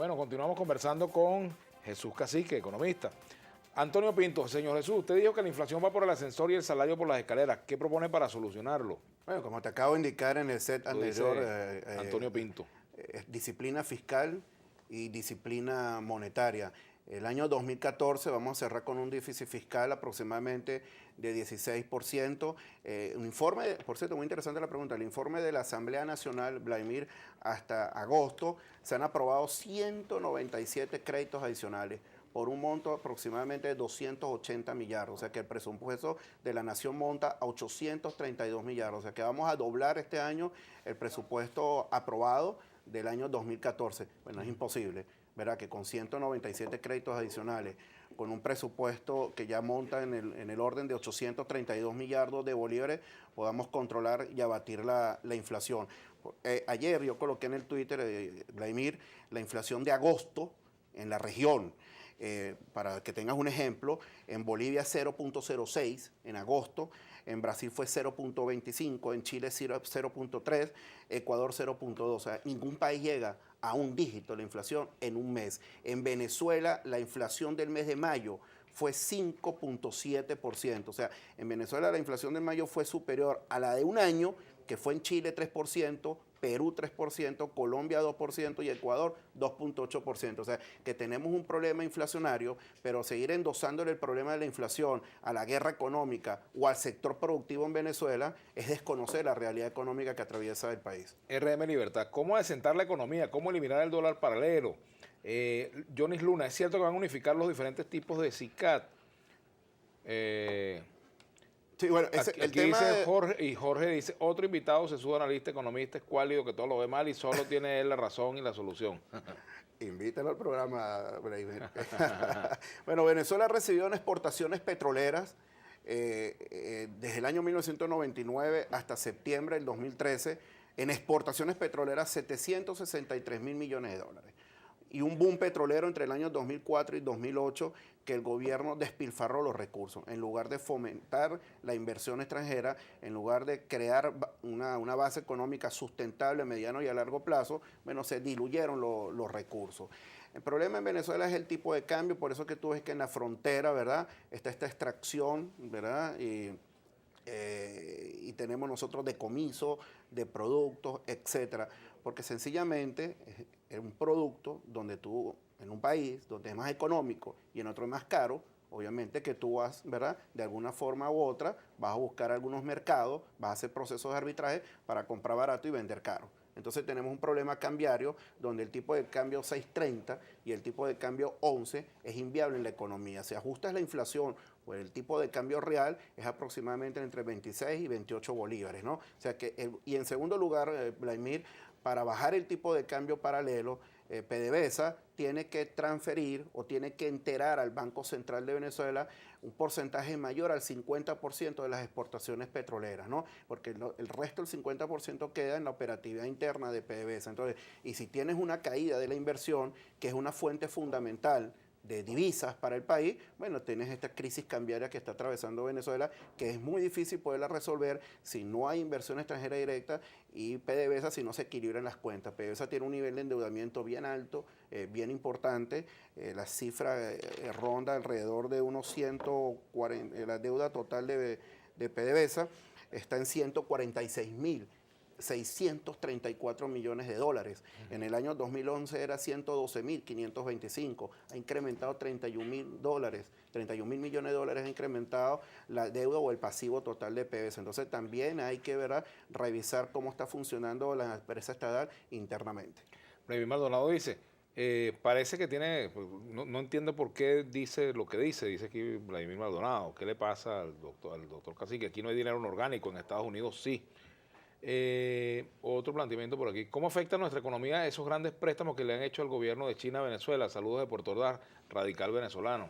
Bueno, continuamos conversando con Jesús Cacique, economista. Antonio Pinto, señor Jesús, usted dijo que la inflación va por el ascensor y el salario por las escaleras. ¿Qué propone para solucionarlo? Bueno, como te acabo de indicar en el set anterior, Antonio Pinto. disciplina fiscal y disciplina monetaria. El año 2014 vamos a cerrar con un déficit fiscal aproximadamente de 16%. Un informe, por cierto, muy interesante la pregunta, el informe de la Asamblea Nacional, Vladimir, hasta agosto se han aprobado 197 créditos adicionales por un monto aproximadamente de 280 millardos, o sea que el presupuesto de la nación monta a 832 millardos, o sea que vamos a doblar este año el presupuesto aprobado del año 2014. Bueno, es imposible, ¿verdad? Que con 197 créditos adicionales, con un presupuesto que ya monta en el orden de 832 millardos de bolívares, podamos controlar y abatir la inflación. Ayer yo coloqué en el Twitter, Vladimir, la inflación de agosto en la región. Para que tengas un ejemplo, en Bolivia 0.06 en agosto, en Brasil fue 0.25, en Chile 0.3, Ecuador 0.2. O sea, ningún país llega a un dígito la inflación en un mes. En Venezuela la inflación del mes de mayo fue 5.7%. O sea, en Venezuela la inflación de mayo fue superior a la de un año, que fue en Chile 3%, Perú 3%, Colombia 2% y Ecuador 2.8%. O sea, que tenemos un problema inflacionario, pero seguir endosándole el problema de la inflación a la guerra económica o al sector productivo en Venezuela es desconocer la realidad económica que atraviesa el país. RM Libertad, ¿cómo asentar la economía? ¿Cómo eliminar el dólar paralelo? Jonis Luna, ¿es cierto que van a unificar los diferentes tipos de SICAD? Sí, bueno, el tema dice Jorge, y Jorge dice, otro invitado se sube a analista, economista, es cuálido, que todo lo ve mal y solo tiene él la razón y la solución. Invítalo al programa, Vladimir. Bueno, Venezuela recibió en exportaciones petroleras desde el año 1999 hasta septiembre del 2013, en exportaciones petroleras 763 mil millones de dólares. Y un boom petrolero entre el año 2004 y 2008 que el gobierno despilfarró los recursos. En lugar de fomentar la inversión extranjera, en lugar de crear una base económica sustentable a mediano y a largo plazo, bueno, se diluyeron los recursos. El problema en Venezuela es el tipo de cambio, por eso que tú ves que en la frontera, ¿verdad?, está esta extracción, ¿verdad?, y tenemos nosotros decomiso de productos, etcétera, porque sencillamente es un producto donde tú, en un país donde es más económico y en otro es más caro, obviamente que tú vas, ¿verdad?, de alguna forma u otra, vas a buscar algunos mercados, vas a hacer procesos de arbitraje para comprar barato y vender caro. Entonces tenemos un problema cambiario donde el tipo de cambio 6.30 y el tipo de cambio 11 es inviable en la economía. Si ajustas la inflación o el tipo de cambio real es aproximadamente entre 26 y 28 bolívares, ¿no? O sea que y en segundo lugar, Vladimir, para bajar el tipo de cambio paralelo, PDVSA tiene que transferir o tiene que enterar al Banco Central de Venezuela un porcentaje mayor al 50% de las exportaciones petroleras, ¿no? Porque el resto, el 50%, queda en la operatividad interna de PDVSA. Entonces, y si tienes una caída de la inversión, que es una fuente fundamental de divisas para el país, bueno, tienes esta crisis cambiaria que está atravesando Venezuela, que es muy difícil poderla resolver si no hay inversión extranjera directa y PDVSA si no se equilibran las cuentas. PDVSA tiene un nivel de endeudamiento bien alto, bien importante, la cifra ronda alrededor de unos 140, la deuda total de PDVSA está en 146.634 millones de dólares. En el año 2011 era 112.525. Ha incrementado 31.000 millones de dólares, ha incrementado la deuda o el pasivo total de PDVSA. Entonces también hay que, ¿verdad?, revisar cómo está funcionando la empresa estatal internamente. Vladimir Maldonado dice, parece que tiene, no entiendo por qué dice lo que dice aquí Vladimir Maldonado. ¿Qué le pasa al doctor Cacique? Aquí no hay dinero orgánico, en Estados Unidos sí. Otro planteamiento por aquí. ¿Cómo afecta a nuestra economía esos grandes préstamos que le han hecho al gobierno de China a Venezuela? Saludos de Puerto Ordaz, radical venezolano.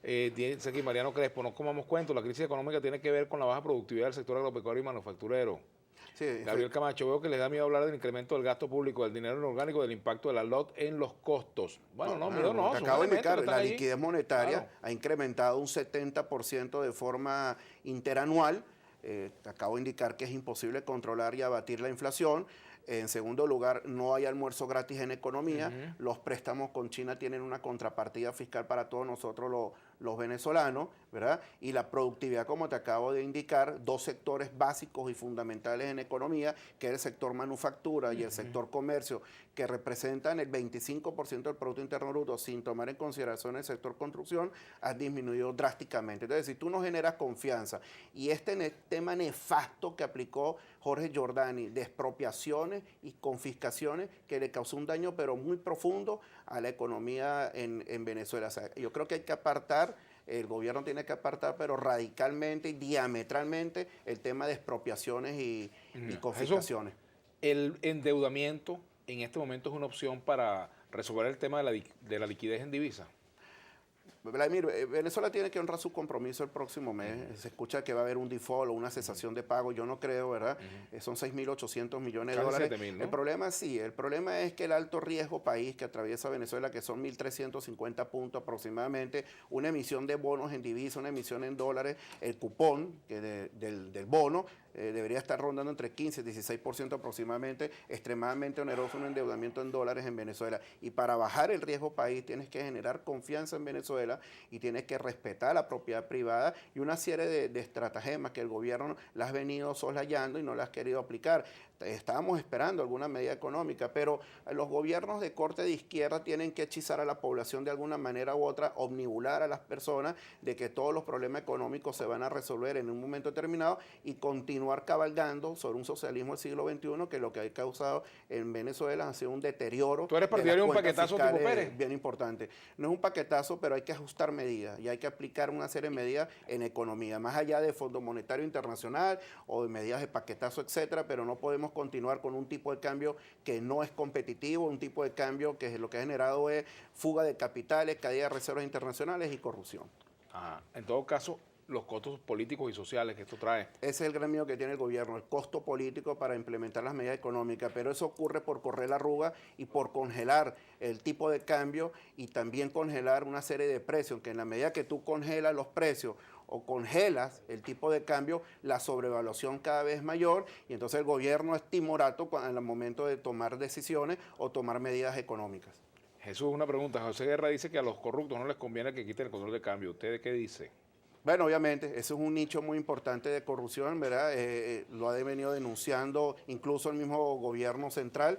Dice aquí Mariano Crespo, no comamos cuento, la crisis económica tiene que ver con la baja productividad del sector agropecuario y manufacturero. Sí, Gabriel Camacho, veo que les da miedo hablar del incremento del gasto público, del dinero inorgánico, del impacto de la LOT en los costos. Bueno, miedo no. Te acabo de indicar, la liquidez monetaria ha incrementado un 70% de forma interanual. Acabo de indicar que es imposible controlar y abatir la inflación. En segundo lugar, no hay almuerzo gratis en economía. Los préstamos con China tienen una contrapartida fiscal para todos nosotros los venezolanos, ¿verdad? Y la productividad, como te acabo de indicar, dos sectores básicos y fundamentales en economía, que es el sector manufactura y el sector comercio, que representan el 25% del Producto Interno Bruto, sin tomar en consideración el sector construcción, ha disminuido drásticamente. Entonces, si tú no generas confianza y este tema nefasto que aplicó Jorge Giordani, de expropiaciones y confiscaciones, que le causó un daño pero muy profundo a la economía en Venezuela. O sea, yo creo que hay que apartar, el gobierno tiene que apartar, pero radicalmente y diametralmente, el tema de expropiaciones y confiscaciones. El endeudamiento en este momento es una opción para resolver el tema de la liquidez en divisa. Vladimir, Venezuela tiene que honrar su compromiso el próximo mes. Se escucha que va a haber un default o una cesación de pago. Yo no creo, ¿verdad? Son 6.800 millones de dólares. 7.000, ¿no? El problema sí, el problema es que el alto riesgo país que atraviesa Venezuela, que son 1.350 puntos aproximadamente, una emisión de bonos en divisa, una emisión en dólares, el cupón del bono debería estar rondando entre 15 y 16% aproximadamente, extremadamente oneroso un endeudamiento en dólares en Venezuela. Y para bajar el riesgo país tienes que generar confianza en Venezuela y tienes que respetar la propiedad privada y una serie de estratagemas que el gobierno las ha venido soslayando y no las ha querido aplicar. Estábamos esperando alguna medida económica, pero los gobiernos de corte de izquierda tienen que hechizar a la población de alguna manera u otra, omnibular a las personas de que todos los problemas económicos se van a resolver en un momento determinado y continuar cabalgando sobre un socialismo del siglo XXI que lo que ha causado en Venezuela ha sido un deterioro. ¿Tú eres partidario de un paquetazo tipo Pérez? Bien importante. No es un paquetazo, pero hay que ajustar medidas y hay que aplicar una serie de medidas en economía, más allá de Fondo Monetario Internacional o de medidas de paquetazo, etcétera, pero no podemos continuar con un tipo de cambio que no es competitivo, un tipo de cambio que lo que ha generado es fuga de capitales, caída de reservas internacionales y corrupción. En todo caso, los costos políticos y sociales que esto trae. Ese es el gran miedo que tiene el gobierno, el costo político para implementar las medidas económicas, pero eso ocurre por correr la arruga y por congelar el tipo de cambio y también congelar una serie de precios, que en la medida que tú congelas los precios o congelas el tipo de cambio, la sobrevaluación cada vez es mayor y entonces el gobierno es timorato en el momento de tomar decisiones o tomar medidas económicas. Jesús, una pregunta. José Guerra dice que a los corruptos no les conviene que quiten el control de cambio. ¿Usted qué dice? Bueno, obviamente, ese es un nicho muy importante de corrupción, ¿verdad? Lo ha venido denunciando incluso el mismo gobierno central,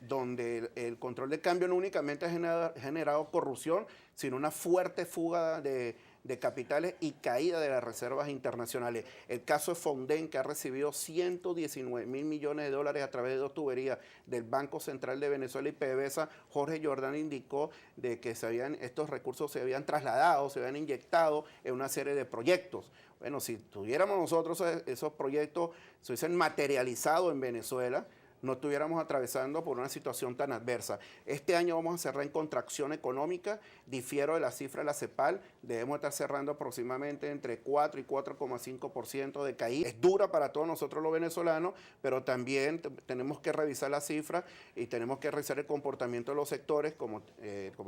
donde el control de cambio no únicamente ha generado corrupción, sino una fuerte fuga de capitales y caída de las reservas internacionales. El caso de Fonden, que ha recibido 119.000 millones de dólares a través de dos tuberías del Banco Central de Venezuela y PDVSA, Jorge Giordani indicó de que estos recursos se habían trasladado, se habían inyectado en una serie de proyectos. Bueno, si tuviéramos nosotros esos proyectos, se hubiesen materializado en Venezuela, no estuviéramos atravesando por una situación tan adversa. Este año vamos a cerrar en contracción económica, difiero de la cifra de la CEPAL, debemos estar cerrando aproximadamente entre 4 y 4,5% de caída. Es dura para todos nosotros los venezolanos, pero también tenemos que revisar la cifra y tenemos que revisar el comportamiento de los sectores, como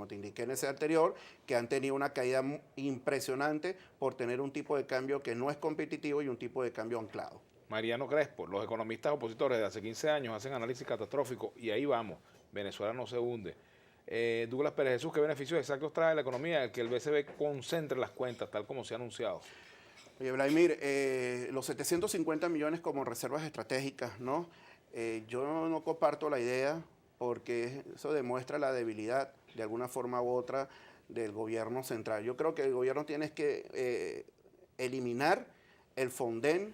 te indiqué en ese anterior, que han tenido una caída impresionante por tener un tipo de cambio que no es competitivo y un tipo de cambio anclado. Mariano Crespo, los economistas opositores de hace 15 años hacen análisis catastróficos y ahí vamos, Venezuela no se hunde. Douglas Pérez Jesús, ¿qué beneficios exactos trae la economía el que el BCB concentre las cuentas, tal como se ha anunciado? Oye, Vladimir, los 750 millones como reservas estratégicas, ¿no? Yo no comparto la idea porque eso demuestra la debilidad de alguna forma u otra del gobierno central. Yo creo que el gobierno tiene que eliminar el Fonden,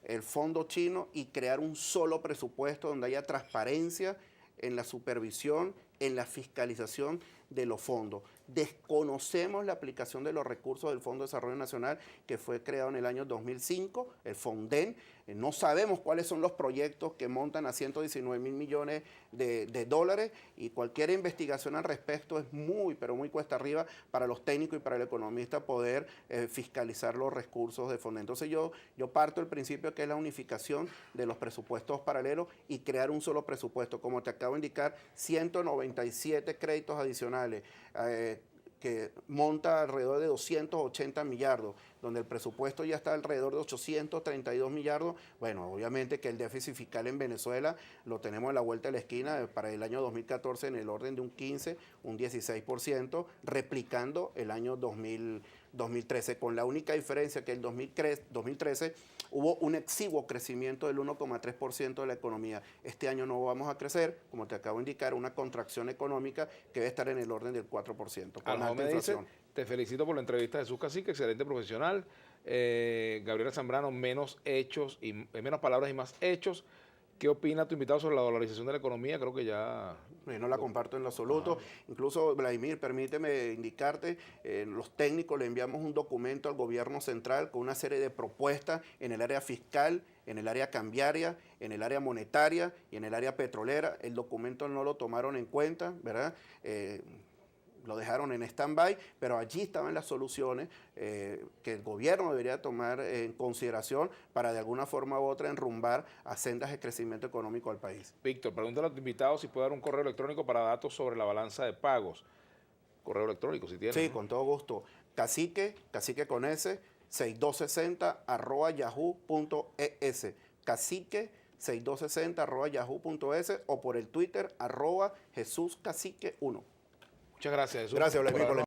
el fondo chino y crear un solo presupuesto donde haya transparencia en la supervisión, en la fiscalización de los fondos. Desconocemos la aplicación de los recursos del Fondo de Desarrollo Nacional que fue creado en el año 2005, el Fonden. No sabemos cuáles son los proyectos que montan a 119.000 millones de dólares y cualquier investigación al respecto es muy, pero muy cuesta arriba para los técnicos y para el economista poder fiscalizar los recursos de Fonden. Entonces yo parto del principio que es la unificación de los presupuestos paralelos y crear un solo presupuesto. Como te acabo de indicar, 197 créditos adicionales, que monta alrededor de 280 millardos, donde el presupuesto ya está alrededor de 832 millardos, bueno, obviamente que el déficit fiscal en Venezuela lo tenemos a la vuelta de la esquina para el año 2014 en el orden de un 15, un 16%, replicando el año 2013, con la única diferencia que el 2013 hubo un exiguo crecimiento del 1,3% de la economía. Este año no vamos a crecer, como te acabo de indicar, una contracción económica que debe estar en el orden del 4%, con alta inflación. Te felicito por la entrevista de Jesús Cacique, excelente profesional. Gabriela Zambrano, menos palabras y más hechos. ¿Qué opina tu invitado sobre la dolarización de la economía? Creo que ya... No la comparto en lo absoluto. Incluso, Vladimir, permíteme indicarte, los técnicos le enviamos un documento al gobierno central con una serie de propuestas en el área fiscal, en el área cambiaria, en el área monetaria y en el área petrolera. El documento no lo tomaron en cuenta, ¿verdad? Lo dejaron en stand-by, pero allí estaban las soluciones que el gobierno debería tomar en consideración para de alguna forma u otra enrumbar a sendas de crecimiento económico al país. Víctor, pregúntale a tu invitado si puede dar un correo electrónico para datos sobre la balanza de pagos. Correo electrónico, si tiene. Sí, con todo gusto. Cacique con S, 6260@yahoo.es. Cacique 6260@yahoo.es o por el Twitter @JesúsCacique1. Muchas gracias, Jesús. Gracias, Vladimir.